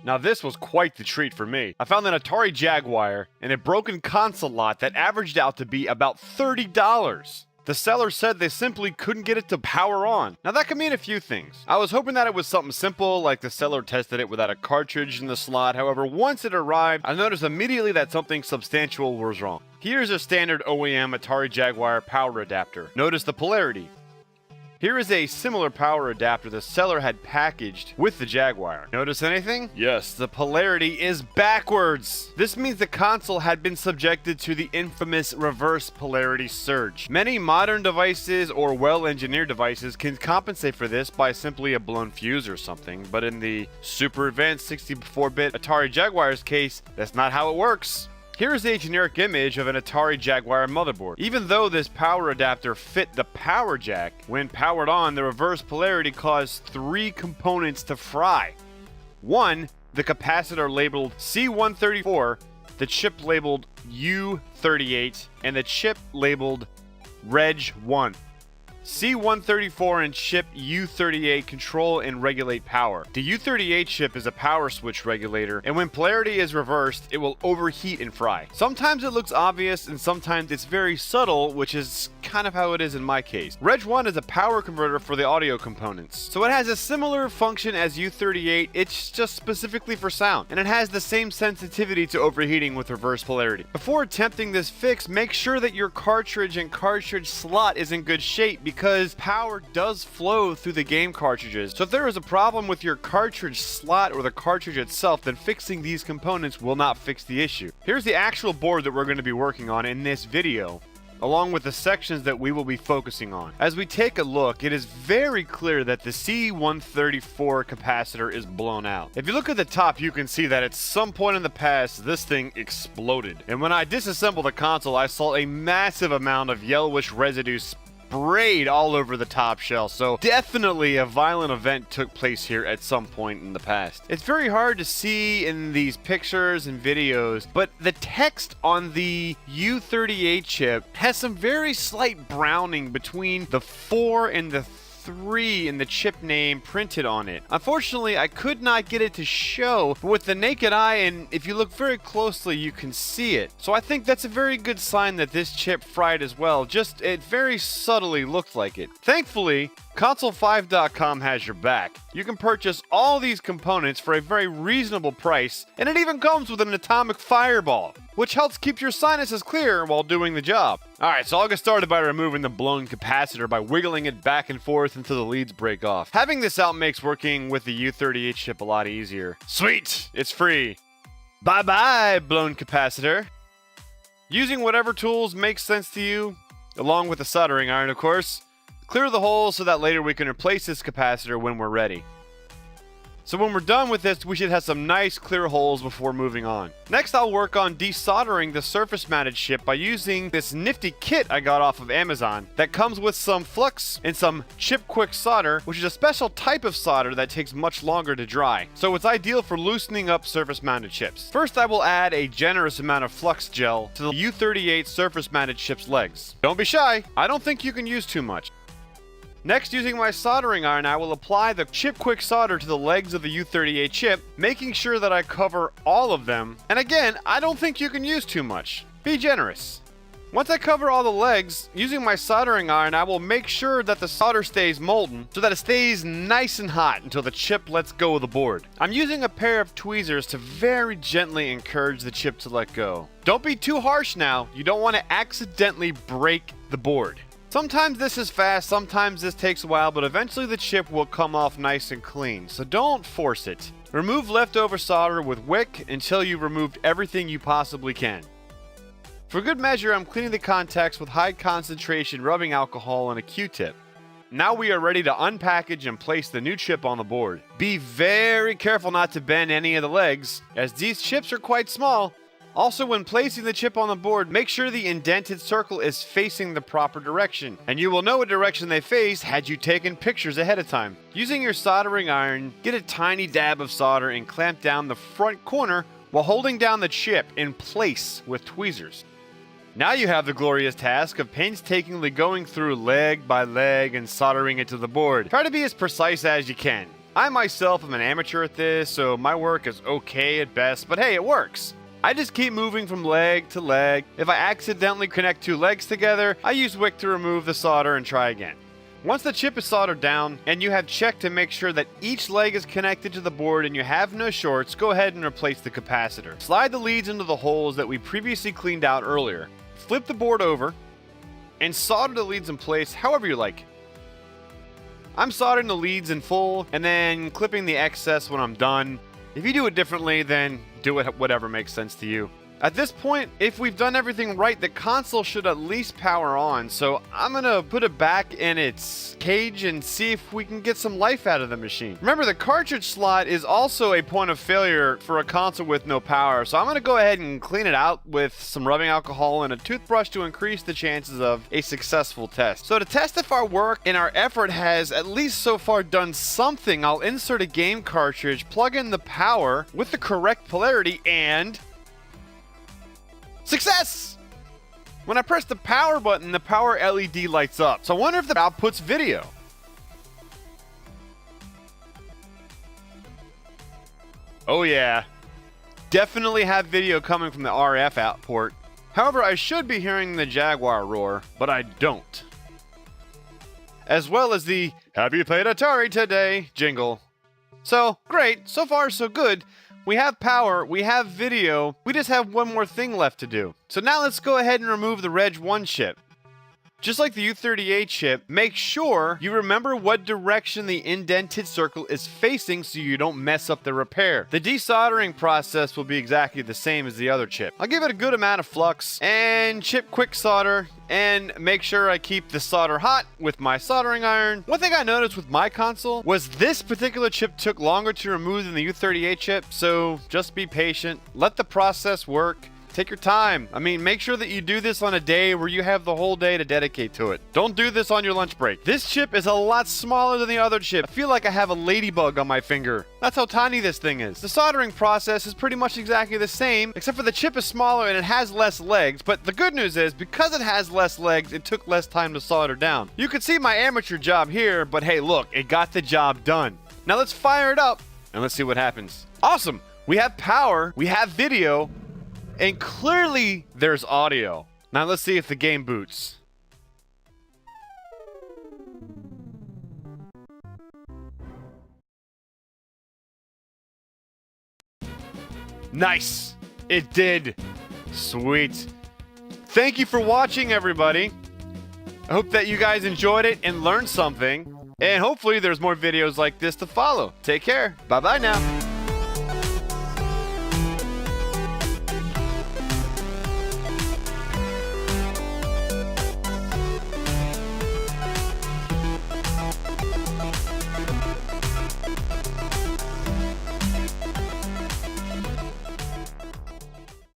Now this was quite the treat for me. I found an Atari Jaguar and a broken console lot that averaged out to be about $30. The seller said they simply couldn't get it to power on. Now that could mean a few things. I was hoping that it was something simple, like the seller tested it without a cartridge in the slot. However, once it arrived, I noticed immediately that something substantial was wrong. Here's a standard OEM Atari Jaguar power adapter. Notice the polarity. Here is a similar power adapter the seller had packaged with the Jaguar. Notice anything? Yes, the polarity is backwards. This means the console had been subjected to the infamous reverse polarity surge. Many modern devices or well-engineered devices can compensate for this by simply a blown fuse or something, but in the super advanced 64-bit Atari Jaguar's case, that's not how it works. Here is a generic image of an Atari Jaguar motherboard. Even though this power adapter fit the power jack, when powered on, the reverse polarity caused 3 components to fry. 1, the capacitor labeled C134, the chip labeled U38, and the chip labeled Reg1. C134 and chip U38 control and regulate power. The U38 chip is a power switch regulator, and when polarity is reversed, it will overheat and fry. Sometimes it looks obvious, and sometimes it's very subtle, which is kind of how it is in my case. Reg1 is a power converter for the audio components, so it has a similar function as U38, it's just specifically for sound, and it has the same sensitivity to overheating with reverse polarity. Before attempting this fix, make sure that your cartridge and cartridge slot is in good shape, because power does flow through the game cartridges. So if there is a problem with your cartridge slot or the cartridge itself, then fixing these components will not fix the issue. Here's the actual board that we're going to be working on in this video, along with the sections that we will be focusing on. As we take a look, it is very clear that the C134 capacitor is blown out. If you look at the top, you can see that at some point in the past, this thing exploded. And when I disassembled the console, I saw a massive amount of yellowish residue sprayed all over the top shell, so definitely a violent event took place here at some point in the past. It's very hard to see in these pictures and videos, but the text on the U38 chip has some very slight browning between the 4 and the 3 in the chip name printed on it. Unfortunately, I could not get it to show, but with the naked eye, and if you look very closely, you can see it. So I think that's a very good sign that this chip fried as well, just it very subtly looked like it. Thankfully, Console5.com has your back. You can purchase all these components for a very reasonable price, and it even comes with an atomic fireball, which helps keep your sinuses clear while doing the job. Alright, so I'll get started by removing the blown capacitor by wiggling it back and forth until the leads break off. Having this out makes working with the U38 chip a lot easier. Sweet! It's free! Bye-bye, blown capacitor! Using whatever tools make sense to you, along with the soldering iron, of course. Clear the holes so that later we can replace this capacitor when we're ready. So when we're done with this, we should have some nice clear holes before moving on. Next, I'll work on desoldering the surface mounted chip by using this nifty kit I got off of Amazon that comes with some flux and some chip Quik solder, which is a special type of solder that takes much longer to dry. So it's ideal for loosening up surface mounted chips. First, I will add a generous amount of flux gel to the U38 surface mounted chip's legs. Don't be shy, I don't think you can use too much. Next, using my soldering iron, I will apply the chip Quik solder to the legs of the U38 chip, making sure that I cover all of them. And again, I don't think you can use too much. Be generous. Once I cover all the legs, using my soldering iron, I will make sure that the solder stays molten so that it stays nice and hot until the chip lets go of the board. I'm using a pair of tweezers to very gently encourage the chip to let go. Don't be too harsh now, you don't want to accidentally break the board. Sometimes this is fast, sometimes this takes a while, but eventually the chip will come off nice and clean, so don't force it. Remove leftover solder with Quik until you've removed everything you possibly can. For good measure, I'm cleaning the contacts with high concentration rubbing alcohol and a Q-tip. Now we are ready to unpackage and place the new chip on the board. Be very careful not to bend any of the legs, as these chips are quite small. Also, when placing the chip on the board, make sure the indented circle is facing the proper direction, and you will know what direction they face had you taken pictures ahead of time. Using your soldering iron, get a tiny dab of solder and clamp down the front corner while holding down the chip in place with tweezers. Now you have the glorious task of painstakingly going through leg by leg and soldering it to the board. Try to be as precise as you can. I myself am an amateur at this, so my work is okay at best, but hey, it works. I just keep moving from leg to leg. If I accidentally connect two legs together, I use Quik to remove the solder and try again. Once the chip is soldered down and you have checked to make sure that each leg is connected to the board and you have no shorts, go ahead and replace the capacitor. Slide the leads into the holes that we previously cleaned out earlier. Flip the board over and solder the leads in place however you like. I'm soldering the leads in full and then clipping the excess when I'm done. If you do it differently, then do it whatever makes sense to you. At this point, if we've done everything right, the console should at least power on, so I'm gonna put it back in its cage and see if we can get some life out of the machine. Remember, the cartridge slot is also a point of failure for a console with no power, so I'm gonna go ahead and clean it out with some rubbing alcohol and a toothbrush to increase the chances of a successful test. So to test if our work and our effort has at least so far done something, I'll insert a game cartridge, plug in the power with the correct polarity, and success! When I press the power button, the power LED lights up. So I wonder if that outputs video. Oh yeah. Definitely have video coming from the RF out port. However, I should be hearing the Jaguar roar, but I don't. As well as the "Have you played Atari today?" jingle. So, great. So far, so good. We have power, we have video, we just have one more thing left to do. So now let's go ahead and remove the Reg 1 chip. Just like the U38 chip, make sure you remember what direction the indented circle is facing so you don't mess up the repair. The desoldering process will be exactly the same as the other chip. I'll give it a good amount of flux and chip quick solder and make sure I keep the solder hot with my soldering iron. One thing I noticed with my console was this particular chip took longer to remove than the U38 chip, so just be patient, let the process work. Take your time. I mean, make sure that you do this on a day where you have the whole day to dedicate to it. Don't do this on your lunch break. This chip is a lot smaller than the other chip. I feel like I have a ladybug on my finger. That's how tiny this thing is. The soldering process is pretty much exactly the same, except for the chip is smaller and it has less legs. But the good news is, because it has less legs, it took less time to solder down. You can see my amateur job here, but hey, look, it got the job done. Now let's fire it up and let's see what happens. Awesome. We have power, we have video, and clearly there's audio. Now let's see if the game boots. Nice! It did! Sweet. Thank you for watching, everybody. I hope that you guys enjoyed it and learned something. And hopefully there's more videos like this to follow. Take care. Bye-bye now.